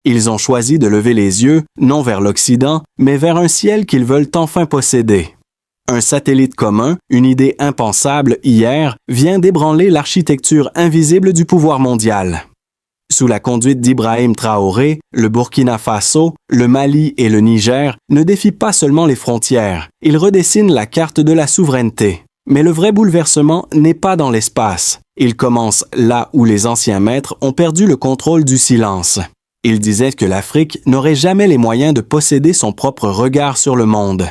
Ils ont choisi de lever les yeux, non vers l'Occident, mais vers un ciel qu'ils veulent enfin posséder. Un satellite commun, une idée impensable hier, vient d'ébranler l'architecture invisible du pouvoir mondial. Sous la conduite d'Ibrahim Traoré, le Burkina Faso, le Mali et le Niger ne défient pas seulement les frontières, ils redessinent la carte de la souveraineté. Mais le vrai bouleversement n'est pas dans l'espace. Il commence là où les anciens maîtres ont perdu le contrôle du silence. Ils disaient que l'Afrique n'aurait jamais les moyens de posséder son propre regard sur le monde.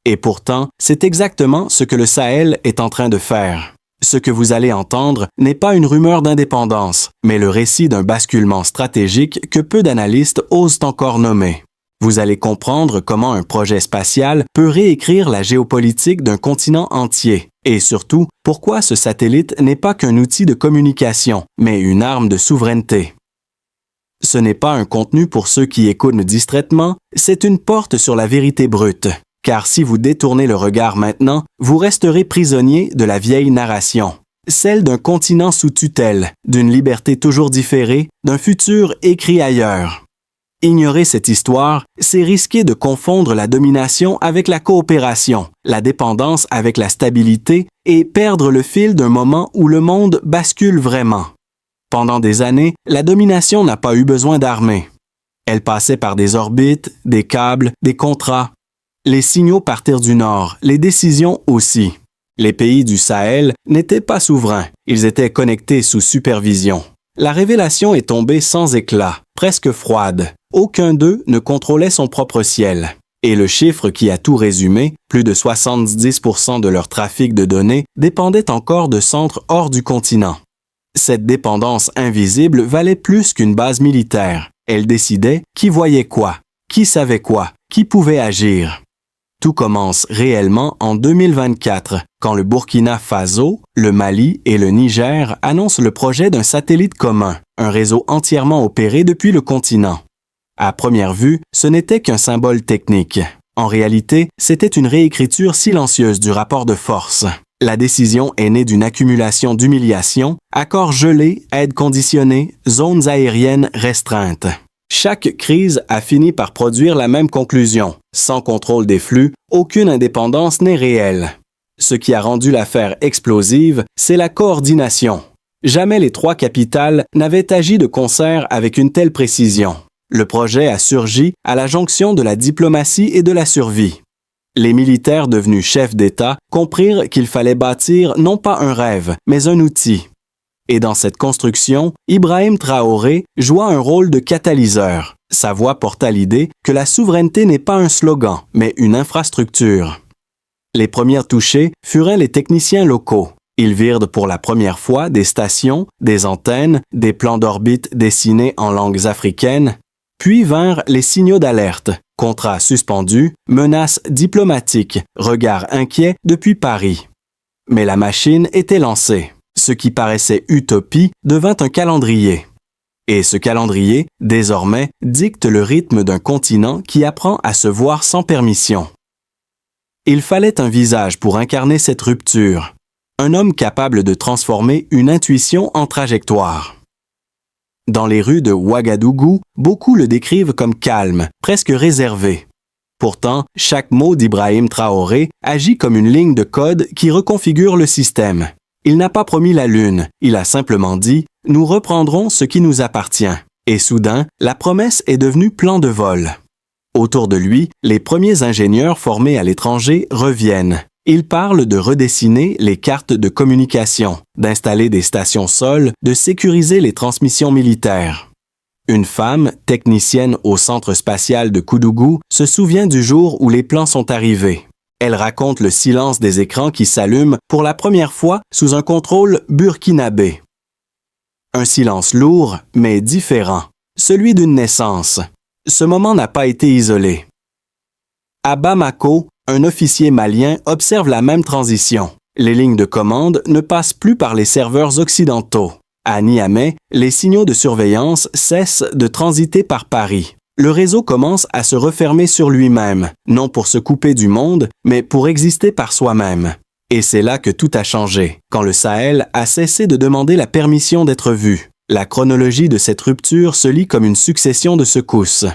Et pourtant, c'est exactement ce que le Sahel est en train de faire. Ce que vous allez entendre n'est pas une rumeur d'indépendance, mais le récit d'un basculement stratégique que peu d'analystes osent encore nommer. Vous allez comprendre comment un projet spatial peut réécrire la géopolitique d'un continent entier, et surtout, pourquoi ce satellite n'est pas qu'un outil de communication, mais une arme de souveraineté. Ce n'est pas un contenu pour ceux qui écoutent distraitement, c'est une porte sur la vérité brute. Car si vous détournez le regard maintenant, vous resterez prisonnier de la vieille narration, celle d'un continent sous tutelle, d'une liberté toujours différée, d'un futur écrit ailleurs. Ignorer cette histoire, c'est risquer de confondre la domination avec la coopération, la dépendance avec la stabilité et perdre le fil d'un moment où le monde bascule vraiment. Pendant des années, la domination n'a pas eu besoin d'armées. Elle passait par des orbites, des câbles, des contrats. Les signaux partirent du Nord, les décisions aussi. Les pays du Sahel n'étaient pas souverains, ils étaient connectés sous supervision. La révélation est tombée sans éclat, presque froide. Aucun d'eux ne contrôlait son propre ciel. Et le chiffre qui a tout résumé, plus de 70% de leur trafic de données dépendait encore de centres hors du continent. Cette dépendance invisible valait plus qu'une base militaire. Elle décidait qui voyait quoi, qui savait quoi, qui pouvait agir. Tout commence réellement en 2024, quand le Burkina Faso, le Mali et le Niger annoncent le projet d'un satellite commun, un réseau entièrement opéré depuis le continent. À première vue, ce n'était qu'un symbole technique. En réalité, c'était une réécriture silencieuse du rapport de force. La décision est née d'une accumulation d'humiliations, accords gelés, aides conditionnées, zones aériennes restreintes. Chaque crise a fini par produire la même conclusion. Sans contrôle des flux, aucune indépendance n'est réelle. Ce qui a rendu l'affaire explosive, c'est la coordination. Jamais les trois capitales n'avaient agi de concert avec une telle précision. Le projet a surgi à la jonction de la diplomatie et de la survie. Les militaires devenus chefs d'État comprirent qu'il fallait bâtir non pas un rêve, mais un outil. Et dans cette construction, Ibrahim Traoré joua un rôle de catalyseur. Sa voix porta l'idée que la souveraineté n'est pas un slogan, mais une infrastructure. Les premiers touchés furent les techniciens locaux. Ils virent pour la première fois des stations, des antennes, des plans d'orbite dessinés en langues africaines. Puis vinrent les signaux d'alerte, contrats suspendus, menaces diplomatiques, regards inquiets depuis Paris. Mais la machine était lancée. Ce qui paraissait utopie devint un calendrier. Et ce calendrier, désormais, dicte le rythme d'un continent qui apprend à se voir sans permission. Il fallait un visage pour incarner cette rupture, un homme capable de transformer une intuition en trajectoire. Dans les rues de Ouagadougou, beaucoup le décrivent comme calme, presque réservé. Pourtant, chaque mot d'Ibrahim Traoré agit comme une ligne de code qui reconfigure le système. Il n'a pas promis la lune, il a simplement dit « Nous reprendrons ce qui nous appartient ». Et soudain, la promesse est devenue plan de vol. Autour de lui, les premiers ingénieurs formés à l'étranger reviennent. Ils parlent de redessiner les cartes de communication, d'installer des stations sol, de sécuriser les transmissions militaires. Une femme, technicienne au centre spatial de Koudougou, se souvient du jour où les plans sont arrivés. Elle raconte le silence des écrans qui s'allument pour la première fois sous un contrôle burkinabé. Un silence lourd, mais différent, celui d'une naissance. Ce moment n'a pas été isolé. À Bamako, un officier malien observe la même transition. Les lignes de commande ne passent plus par les serveurs occidentaux. À Niamey, les signaux de surveillance cessent de transiter par Paris. Le réseau commence à se refermer sur lui-même, non pour se couper du monde, mais pour exister par soi-même. Et c'est là que tout a changé, quand le Sahel a cessé de demander la permission d'être vu. La chronologie de cette rupture se lit comme une succession de secousses.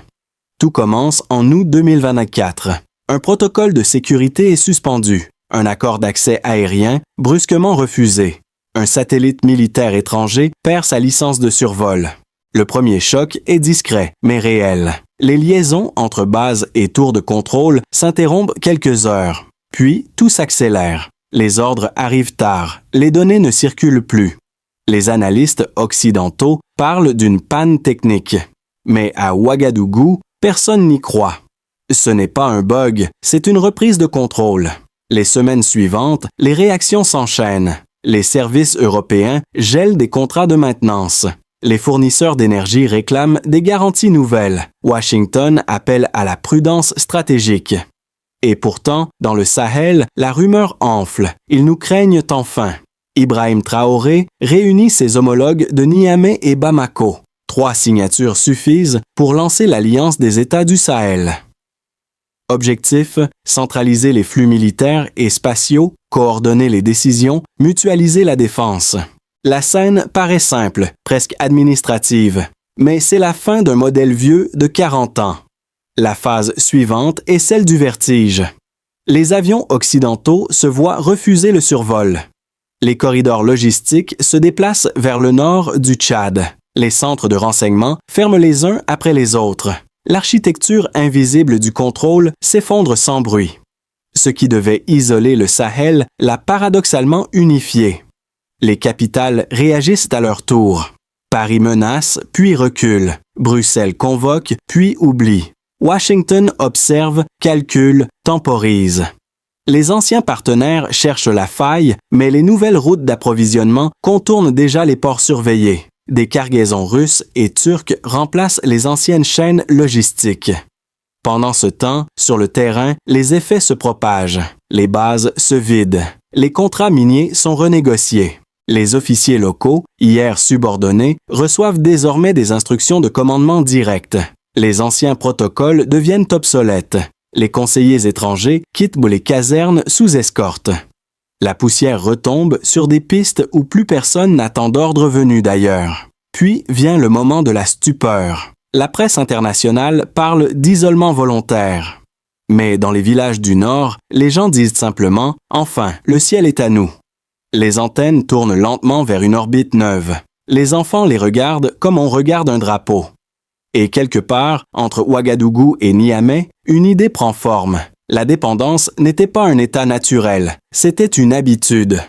Tout commence en août 2024. Un protocole de sécurité est suspendu. Un accord d'accès aérien brusquement refusé. Un satellite militaire étranger perd sa licence de survol. Le premier choc est discret, mais réel. Les liaisons entre base et tour de contrôle s'interrompent quelques heures. Puis, tout s'accélère. Les ordres arrivent tard. Les données ne circulent plus. Les analystes occidentaux parlent d'une panne technique. Mais à Ouagadougou, personne n'y croit. Ce n'est pas un bug, c'est une reprise de contrôle. Les semaines suivantes, les réactions s'enchaînent. Les services européens gèlent des contrats de maintenance. Les fournisseurs d'énergie réclament des garanties nouvelles. Washington appelle à la prudence stratégique. Et pourtant, dans le Sahel, la rumeur enfle. Ils nous craignent enfin. Ibrahim Traoré réunit ses homologues de Niamey et Bamako. 3 signatures suffisent pour lancer l'Alliance des États du Sahel. Objectif, centraliser les flux militaires et spatiaux, coordonner les décisions, mutualiser la défense. La scène paraît simple, presque administrative, mais c'est la fin d'un modèle vieux de 40 ans. La phase suivante est celle du vertige. Les avions occidentaux se voient refuser le survol. Les corridors logistiques se déplacent vers le nord du Tchad. Les centres de renseignement ferment les uns après les autres. L'architecture invisible du contrôle s'effondre sans bruit. Ce qui devait isoler le Sahel l'a paradoxalement unifié. Les capitales réagissent à leur tour. Paris menace, puis recule. Bruxelles convoque, puis oublie. Washington observe, calcule, temporise. Les anciens partenaires cherchent la faille, mais les nouvelles routes d'approvisionnement contournent déjà les ports surveillés. Des cargaisons russes et turques remplacent les anciennes chaînes logistiques. Pendant ce temps, sur le terrain, les effets se propagent. Les bases se vident. Les contrats miniers sont renégociés. Les officiers locaux, hier subordonnés, reçoivent désormais des instructions de commandement direct. Les anciens protocoles deviennent obsolètes. Les conseillers étrangers quittent les casernes sous escorte. La poussière retombe sur des pistes où plus personne n'attend d'ordre venu d'ailleurs. Puis vient le moment de la stupeur. La presse internationale parle d'isolement volontaire. Mais dans les villages du Nord, les gens disent simplement « Enfin, le ciel est à nous ». Les antennes tournent lentement vers une orbite neuve. Les enfants les regardent comme on regarde un drapeau. Et quelque part, entre Ouagadougou et Niamey, une idée prend forme. La dépendance n'était pas un état naturel, c'était une habitude.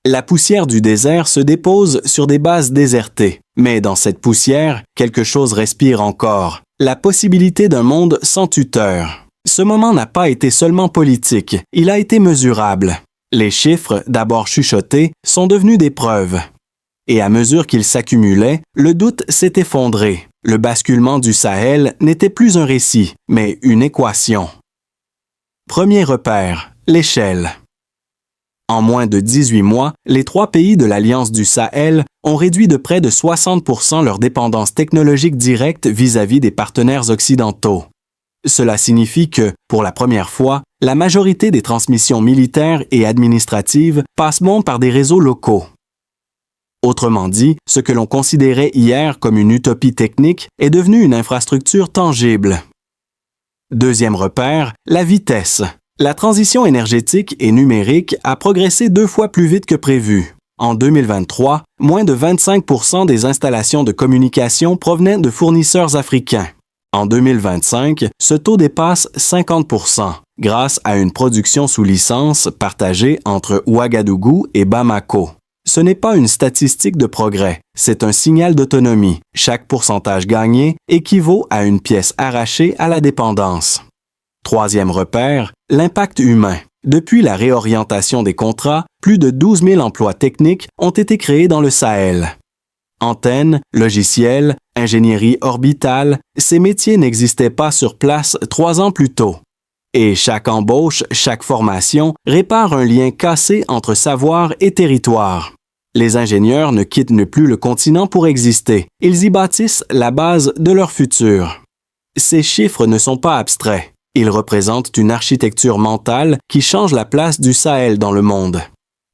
La poussière du désert se dépose sur des bases désertées, mais dans cette poussière, quelque chose respire encore, la possibilité d'un monde sans tuteur. Ce moment n'a pas été seulement politique, il a été mesurable. Les chiffres, d'abord chuchotés, sont devenus des preuves. Et à mesure qu'ils s'accumulaient, le doute s'est effondré. Le basculement du Sahel n'était plus un récit, mais une équation. Premier repère, l'échelle. En moins de 18 mois, les 3 pays de l'Alliance du Sahel ont réduit de près de 60% leur dépendance technologique directe vis-à-vis des partenaires occidentaux. Cela signifie que, pour la première fois, la majorité des transmissions militaires et administratives passent par des réseaux locaux. Autrement dit, ce que l'on considérait hier comme une utopie technique est devenu une infrastructure tangible. Deuxième repère, la vitesse. La transition énergétique et numérique a progressé 2 fois plus vite que prévu. En 2023, moins de 25% des installations de communication provenaient de fournisseurs africains. En 2025, ce taux dépasse 50%, grâce à une production sous licence partagée entre Ouagadougou et Bamako. Ce n'est pas une statistique de progrès, c'est un signal d'autonomie. Chaque pourcentage gagné équivaut à une pièce arrachée à la dépendance. Troisième repère, l'impact humain. Depuis la réorientation des contrats, plus de 12 000 emplois techniques ont été créés dans le Sahel. Antennes, logiciels, ingénierie orbitale, ces métiers n'existaient pas sur place 3 ans plus tôt. Et chaque embauche, chaque formation répare un lien cassé entre savoir et territoire. Les ingénieurs ne quittent plus le continent pour exister. Ils y bâtissent la base de leur futur. Ces chiffres ne sont pas abstraits. Ils représentent une architecture mentale qui change la place du Sahel dans le monde.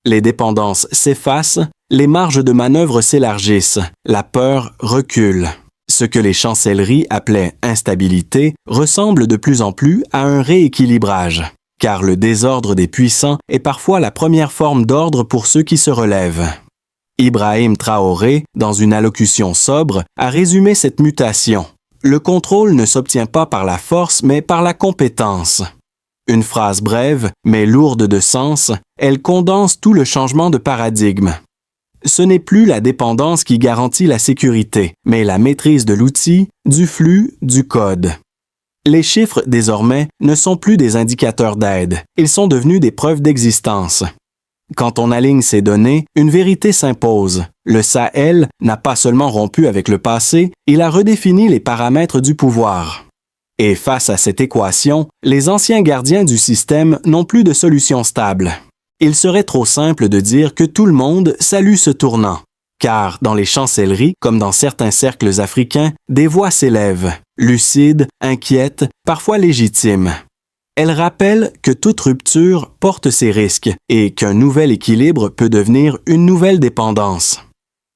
Les dépendances s'effacent, les marges de manœuvre s'élargissent, la peur recule. Ce que les chancelleries appelaient instabilité ressemble de plus en plus à un rééquilibrage, car le désordre des puissants est parfois la première forme d'ordre pour ceux qui se relèvent. Ibrahim Traoré, dans une allocution sobre, a résumé cette mutation. Le contrôle ne s'obtient pas par la force, mais par la compétence. Une phrase brève, mais lourde de sens, elle condense tout le changement de paradigme. Ce n'est plus la dépendance qui garantit la sécurité, mais la maîtrise de l'outil, du flux, du code. Les chiffres, désormais, ne sont plus des indicateurs d'aide, ils sont devenus des preuves d'existence. Quand on aligne ces données, une vérité s'impose. Le Sahel n'a pas seulement rompu avec le passé, il a redéfini les paramètres du pouvoir. Et face à cette équation, les anciens gardiens du système n'ont plus de solution stable. Il serait trop simple de dire que tout le monde salue ce tournant. Car dans les chancelleries, comme dans certains cercles africains, des voix s'élèvent, lucides, inquiètes, parfois légitimes. Elles rappellent que toute rupture porte ses risques et qu'un nouvel équilibre peut devenir une nouvelle dépendance.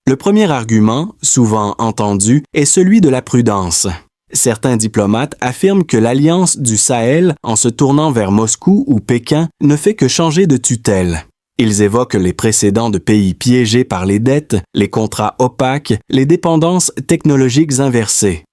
Le premier argument, souvent entendu, est celui de la prudence. Certains diplomates affirment que l'alliance du Sahel, en se tournant vers Moscou ou Pékin, ne fait que changer de tutelle. Ils évoquent les précédents de pays piégés par les dettes, les contrats opaques, les dépendances technologiques inversées.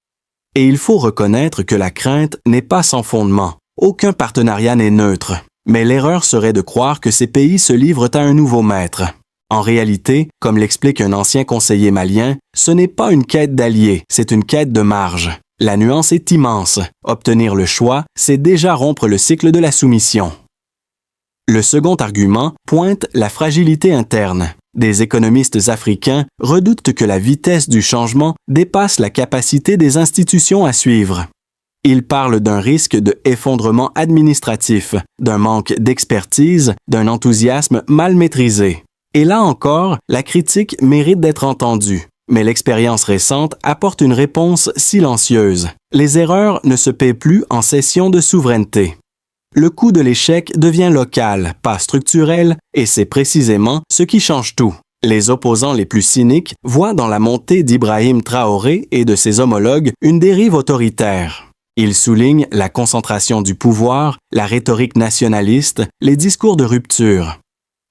Et il faut reconnaître que la crainte n'est pas sans fondement. Aucun partenariat n'est neutre. Mais l'erreur serait de croire que ces pays se livrent à un nouveau maître. En réalité, comme l'explique un ancien conseiller malien, ce n'est pas une quête d'alliés, c'est une quête de marge. La nuance est immense. Obtenir le choix, c'est déjà rompre le cycle de la soumission. Le second argument pointe la fragilité interne. Des économistes africains redoutent que la vitesse du changement dépasse la capacité des institutions à suivre. Ils parlent d'un risque de effondrement administratif, d'un manque d'expertise, d'un enthousiasme mal maîtrisé. Et là encore, la critique mérite d'être entendue. Mais l'expérience récente apporte une réponse silencieuse. Les erreurs ne se paient plus en cession de souveraineté. Le coût de l'échec devient local, pas structurel, et c'est précisément ce qui change tout. Les opposants les plus cyniques voient dans la montée d'Ibrahim Traoré et de ses homologues une dérive autoritaire. Ils soulignent la concentration du pouvoir, la rhétorique nationaliste, les discours de rupture.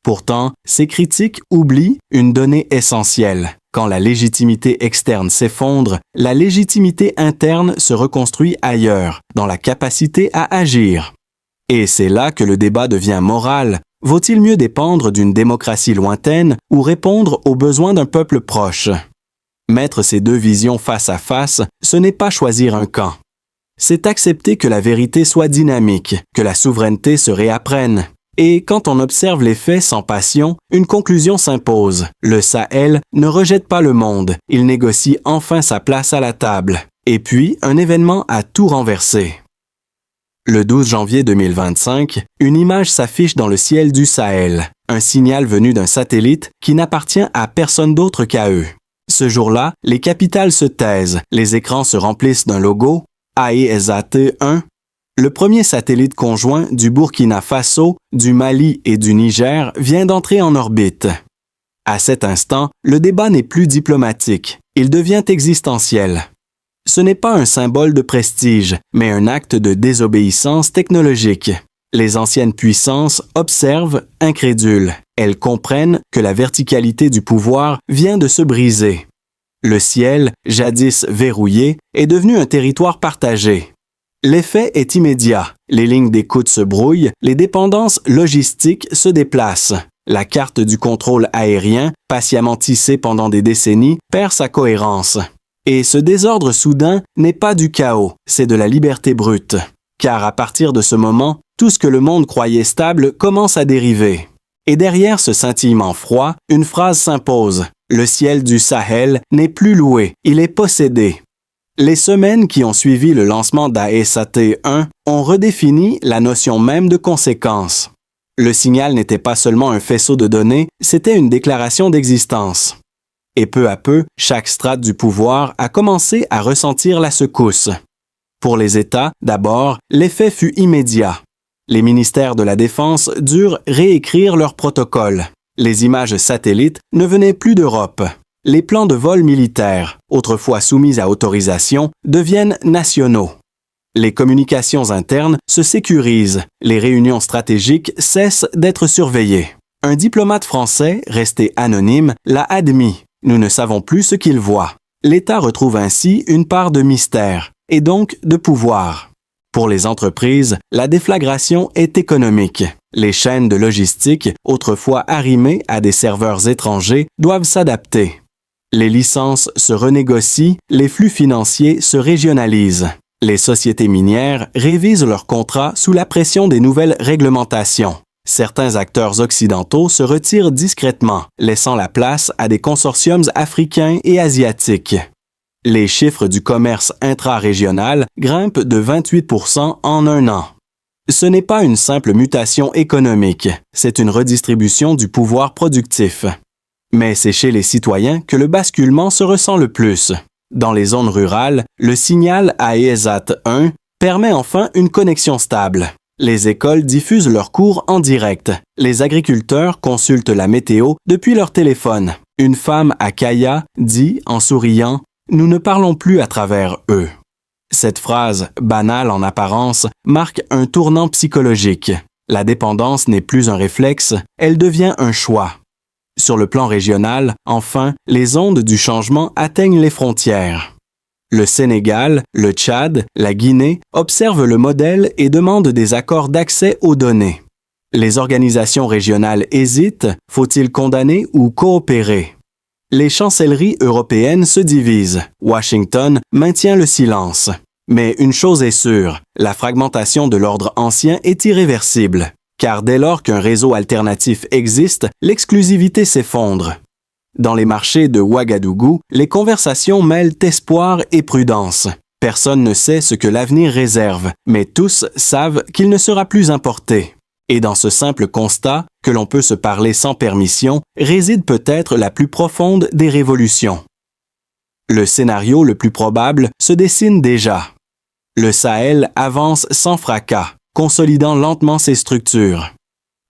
Pourtant, ces critiques oublient une donnée essentielle. Quand la légitimité externe s'effondre, la légitimité interne se reconstruit ailleurs, dans la capacité à agir. Et c'est là que le débat devient moral. Vaut-il mieux dépendre d'une démocratie lointaine ou répondre aux besoins d'un peuple proche? Mettre ces deux visions face à face, ce n'est pas choisir un camp. C'est accepter que la vérité soit dynamique, que la souveraineté se réapprenne. Et quand on observe les faits sans passion, une conclusion s'impose. Le Sahel ne rejette pas le monde, il négocie enfin sa place à la table. Et puis, un événement a tout renversé. Le 12 janvier 2025, une image s'affiche dans le ciel du Sahel, un signal venu d'un satellite qui n'appartient à personne d'autre qu'à eux. Ce jour-là, les capitales se taisent, les écrans se remplissent d'un logo, AESAT-1, le premier satellite conjoint du Burkina Faso, du Mali et du Niger vient d'entrer en orbite. À cet instant, le débat n'est plus diplomatique, il devient existentiel. Ce n'est pas un symbole de prestige, mais un acte de désobéissance technologique. Les anciennes puissances observent, incrédules. Elles comprennent que la verticalité du pouvoir vient de se briser. Le ciel, jadis verrouillé, est devenu un territoire partagé. L'effet est immédiat. Les lignes d'écoute se brouillent, les dépendances logistiques se déplacent. La carte du contrôle aérien, patiemment tissée pendant des décennies, perd sa cohérence. Et ce désordre soudain n'est pas du chaos, c'est de la liberté brute. Car à partir de ce moment, tout ce que le monde croyait stable commence à dériver. Et derrière ce scintillement froid, une phrase s'impose. Le ciel du Sahel n'est plus loué, il est possédé. Les semaines qui ont suivi le lancement d'AESAT-1 ont redéfini la notion même de conséquence. Le signal n'était pas seulement un faisceau de données, c'était une déclaration d'existence. Et peu à peu, chaque strate du pouvoir a commencé à ressentir la secousse. Pour les États, d'abord, l'effet fut immédiat. Les ministères de la Défense durent réécrire leurs protocoles. Les images satellites ne venaient plus d'Europe. Les plans de vol militaires, autrefois soumis à autorisation, deviennent nationaux. Les communications internes se sécurisent, les réunions stratégiques cessent d'être surveillées. Un diplomate français, resté anonyme, l'a admis. Nous ne savons plus ce qu'il voit. L'État retrouve ainsi une part de mystère, et donc de pouvoir. Pour les entreprises, la déflagration est économique. Les chaînes de logistique, autrefois arrimées à des serveurs étrangers, doivent s'adapter. Les licences se renégocient, les flux financiers se régionalisent. Les sociétés minières révisent leurs contrats sous la pression des nouvelles réglementations. Certains acteurs occidentaux se retirent discrètement, laissant la place à des consortiums africains et asiatiques. Les chiffres du commerce intra-régional grimpent de 28% en un an. Ce n'est pas une simple mutation économique, c'est une redistribution du pouvoir productif. Mais c'est chez les citoyens que le basculement se ressent le plus. Dans les zones rurales, le signal AESAT 1 permet enfin une connexion stable. Les écoles diffusent leurs cours en direct. Les agriculteurs consultent la météo depuis leur téléphone. Une femme à Kaya dit, en souriant, « Nous ne parlons plus à travers eux ». Cette phrase, banale en apparence, marque un tournant psychologique. La dépendance n'est plus un réflexe, elle devient un choix. Sur le plan régional, enfin, les ondes du changement atteignent les frontières. Le Sénégal, le Tchad, la Guinée observent le modèle et demandent des accords d'accès aux données. Les organisations régionales hésitent, faut-il condamner ou coopérer? Les chancelleries européennes se divisent. Washington maintient le silence. Mais une chose est sûre, la fragmentation de l'ordre ancien est irréversible. Car dès lors qu'un réseau alternatif existe, l'exclusivité s'effondre. Dans les marchés de Ouagadougou, les conversations mêlent espoir et prudence. Personne ne sait ce que l'avenir réserve, mais tous savent qu'il ne sera plus importé. Et dans ce simple constat, que l'on peut se parler sans permission, réside peut-être la plus profonde des révolutions. Le scénario le plus probable se dessine déjà. Le Sahel avance sans fracas, consolidant lentement ses structures.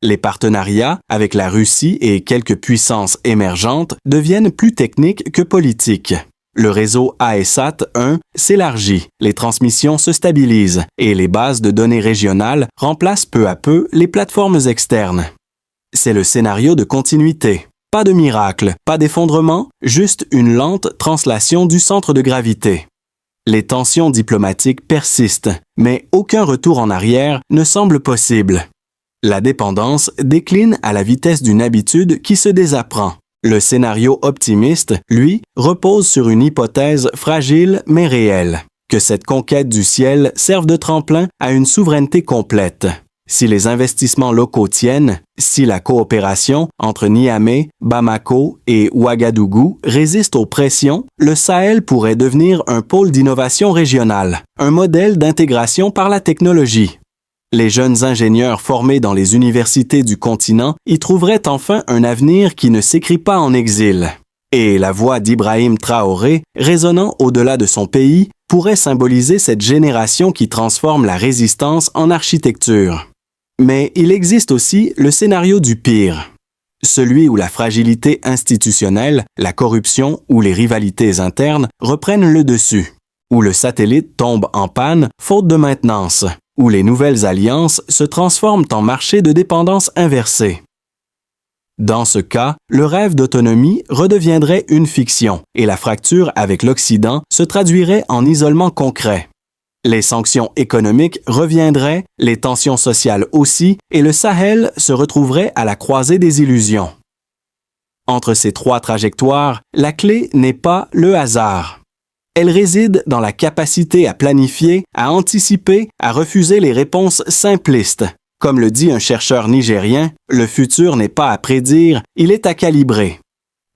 Les partenariats avec la Russie et quelques puissances émergentes deviennent plus techniques que politiques. Le réseau AESAT 1 s'élargit, les transmissions se stabilisent et les bases de données régionales remplacent peu à peu les plateformes externes. C'est le scénario de continuité. Pas de miracle, pas d'effondrement, juste une lente translation du centre de gravité. Les tensions diplomatiques persistent, mais aucun retour en arrière ne semble possible. La dépendance décline à la vitesse d'une habitude qui se désapprend. Le scénario optimiste, lui, repose sur une hypothèse fragile mais réelle, que cette conquête du ciel serve de tremplin à une souveraineté complète. Si les investissements locaux tiennent, si la coopération entre Niamey, Bamako et Ouagadougou résiste aux pressions, le Sahel pourrait devenir un pôle d'innovation régionale, un modèle d'intégration par la technologie. Les jeunes ingénieurs formés dans les universités du continent y trouveraient enfin un avenir qui ne s'écrit pas en exil. Et la voix d'Ibrahim Traoré, résonnant au-delà de son pays, pourrait symboliser cette génération qui transforme la résistance en architecture. Mais il existe aussi le scénario du pire. Celui où la fragilité institutionnelle, la corruption ou les rivalités internes reprennent le dessus. Où le satellite tombe en panne faute de maintenance. Où les nouvelles alliances se transforment en marché de dépendance inversée. Dans ce cas, le rêve d'autonomie redeviendrait une fiction et la fracture avec l'Occident se traduirait en isolement concret. Les sanctions économiques reviendraient, les tensions sociales aussi, et le Sahel se retrouverait à la croisée des illusions. Entre ces trois trajectoires, la clé n'est pas le hasard. Elle réside dans la capacité à planifier, à anticiper, à refuser les réponses simplistes. Comme le dit un chercheur nigérien, le futur n'est pas à prédire, il est à calibrer.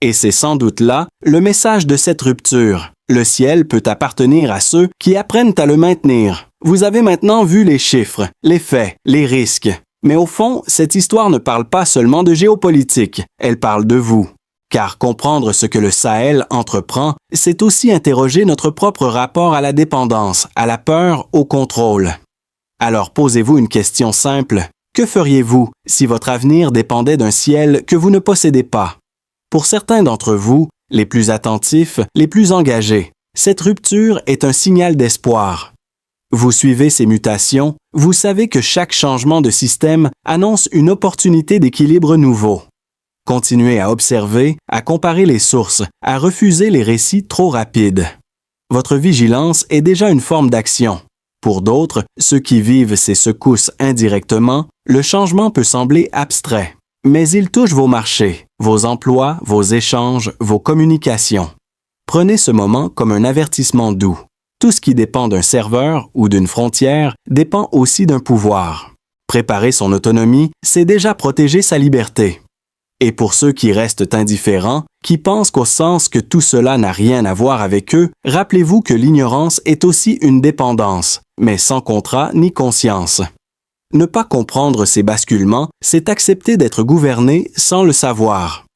Et c'est sans doute là le message de cette rupture. Le ciel peut appartenir à ceux qui apprennent à le maintenir. Vous avez maintenant vu les chiffres, les faits, les risques. Mais au fond, cette histoire ne parle pas seulement de géopolitique, elle parle de vous. Car comprendre ce que le Sahel entreprend, c'est aussi interroger notre propre rapport à la dépendance, à la peur, au contrôle. Alors posez-vous une question simple. Que feriez-vous si votre avenir dépendait d'un ciel que vous ne possédez pas? Pour certains d'entre vous, les plus attentifs, les plus engagés, cette rupture est un signal d'espoir. Vous suivez ces mutations, vous savez que chaque changement de système annonce une opportunité d'équilibre nouveau. Continuez à observer, à comparer les sources, à refuser les récits trop rapides. Votre vigilance est déjà une forme d'action. Pour d'autres, ceux qui vivent ces secousses indirectement, le changement peut sembler abstrait. Mais il touche vos marchés, vos emplois, vos échanges, vos communications. Prenez ce moment comme un avertissement doux. Tout ce qui dépend d'un serveur ou d'une frontière dépend aussi d'un pouvoir. Préparer son autonomie, c'est déjà protéger sa liberté. Et pour ceux qui restent indifférents, qui pensent qu'au sens que tout cela n'a rien à voir avec eux, rappelez-vous que l'ignorance est aussi une dépendance, mais sans contrat ni conscience. Ne pas comprendre ces basculements, c'est accepter d'être gouverné sans le savoir.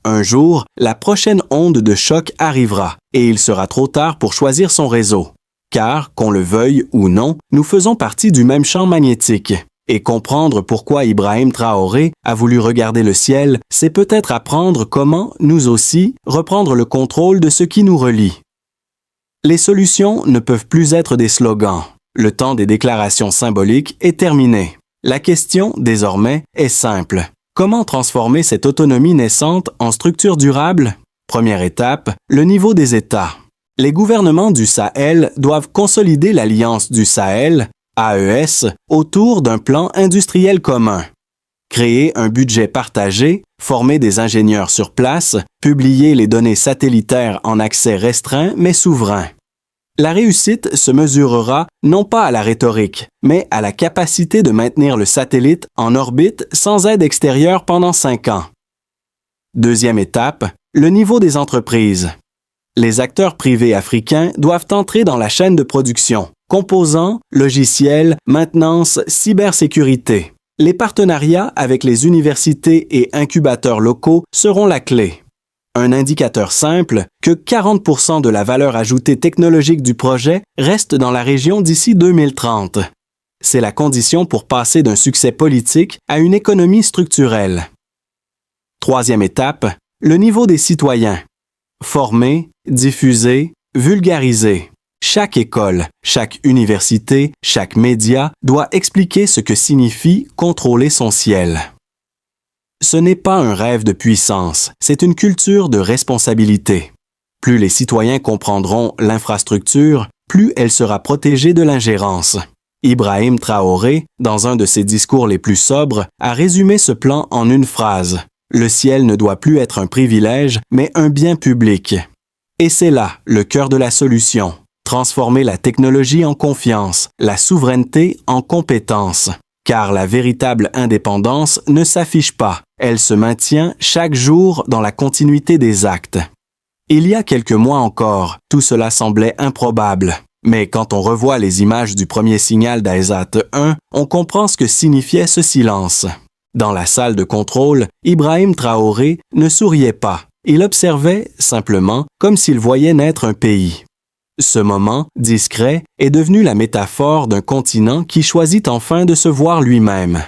Un jour, la prochaine onde de choc arrivera, et il sera trop tard pour choisir son réseau. Car, qu'on le veuille ou non, nous faisons partie du même champ magnétique. Et comprendre pourquoi Ibrahim Traoré a voulu regarder le ciel, c'est peut-être apprendre comment, nous aussi, reprendre le contrôle de ce qui nous relie. Les solutions ne peuvent plus être des slogans. Le temps des déclarations symboliques est terminé. La question, désormais, est simple. Comment transformer cette autonomie naissante en structure durable? Première étape, le niveau des États. Les gouvernements du Sahel doivent consolider l'alliance du Sahel, AES, autour d'un plan industriel commun. Créer un budget partagé, former des ingénieurs sur place, publier les données satellitaires en accès restreint mais souverain. La réussite se mesurera non pas à la rhétorique, mais à la capacité de maintenir le satellite en orbite sans aide extérieure pendant 5 ans. Deuxième étape, le niveau des entreprises. Les acteurs privés africains doivent entrer dans la chaîne de production. Composants, logiciels, maintenance, cybersécurité. Les partenariats avec les universités et incubateurs locaux seront la clé. Un indicateur simple, que 40% de la valeur ajoutée technologique du projet reste dans la région d'ici 2030. C'est la condition pour passer d'un succès politique à une économie structurelle. Troisième étape, le niveau des citoyens. Former, diffuser, vulgariser. Chaque école, chaque université, chaque média doit expliquer ce que signifie contrôler son ciel. Ce n'est pas un rêve de puissance, c'est une culture de responsabilité. Plus les citoyens comprendront l'infrastructure, plus elle sera protégée de l'ingérence. Ibrahim Traoré, dans un de ses discours les plus sobres, a résumé ce plan en une phrase. Le ciel ne doit plus être un privilège, mais un bien public. Et c'est là le cœur de la solution. Transformer la technologie en confiance, la souveraineté en compétence. Car la véritable indépendance ne s'affiche pas, elle se maintient chaque jour dans la continuité des actes. Il y a quelques mois encore, tout cela semblait improbable. Mais quand on revoit les images du premier signal d'Aesat 1, on comprend ce que signifiait ce silence. Dans la salle de contrôle, Ibrahim Traoré ne souriait pas. Il observait, simplement, comme s'il voyait naître un pays. Ce moment, discret, est devenu la métaphore d'un continent qui choisit enfin de se voir lui-même.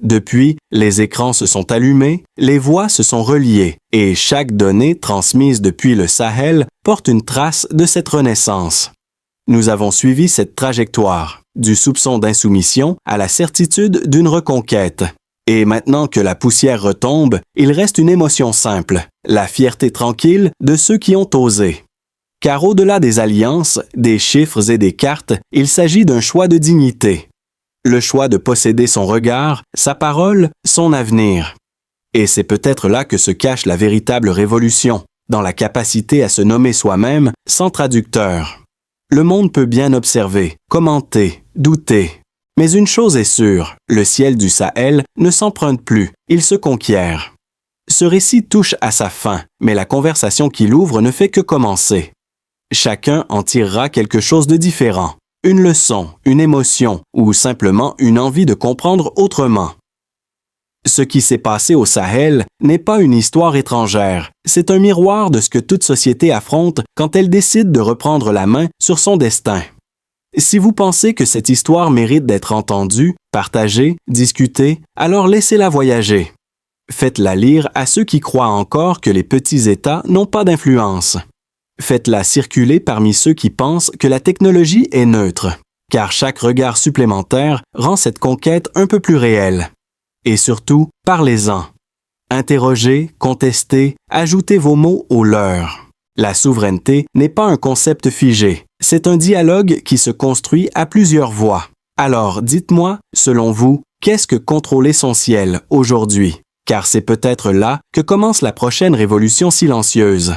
Depuis, les écrans se sont allumés, les voix se sont reliées, et chaque donnée transmise depuis le Sahel porte une trace de cette renaissance. Nous avons suivi cette trajectoire, du soupçon d'insoumission à la certitude d'une reconquête. Et maintenant que la poussière retombe, il reste une émotion simple, la fierté tranquille de ceux qui ont osé. Car au-delà des alliances, des chiffres et des cartes, il s'agit d'un choix de dignité. Le choix de posséder son regard, sa parole, son avenir. Et c'est peut-être là que se cache la véritable révolution, dans la capacité à se nommer soi-même sans traducteur. Le monde peut bien observer, commenter, douter. Mais une chose est sûre, le ciel du Sahel ne s'emprunte plus, il se conquiert. Ce récit touche à sa fin, mais la conversation qu'il ouvre ne fait que commencer. Chacun en tirera quelque chose de différent. Une leçon, une émotion ou simplement une envie de comprendre autrement. Ce qui s'est passé au Sahel n'est pas une histoire étrangère. C'est un miroir de ce que toute société affronte quand elle décide de reprendre la main sur son destin. Si vous pensez que cette histoire mérite d'être entendue, partagée, discutée, alors laissez-la voyager. Faites-la lire à ceux qui croient encore que les petits États n'ont pas d'influence. Faites-la circuler parmi ceux qui pensent que la technologie est neutre, car chaque regard supplémentaire rend cette conquête un peu plus réelle. Et surtout, parlez-en. Interrogez, contestez, ajoutez vos mots aux leurs. La souveraineté n'est pas un concept figé, c'est un dialogue qui se construit à plusieurs voix. Alors, dites-moi, selon vous, qu'est-ce que contrôler son ciel aujourd'hui? Car c'est peut-être là que commence la prochaine révolution silencieuse.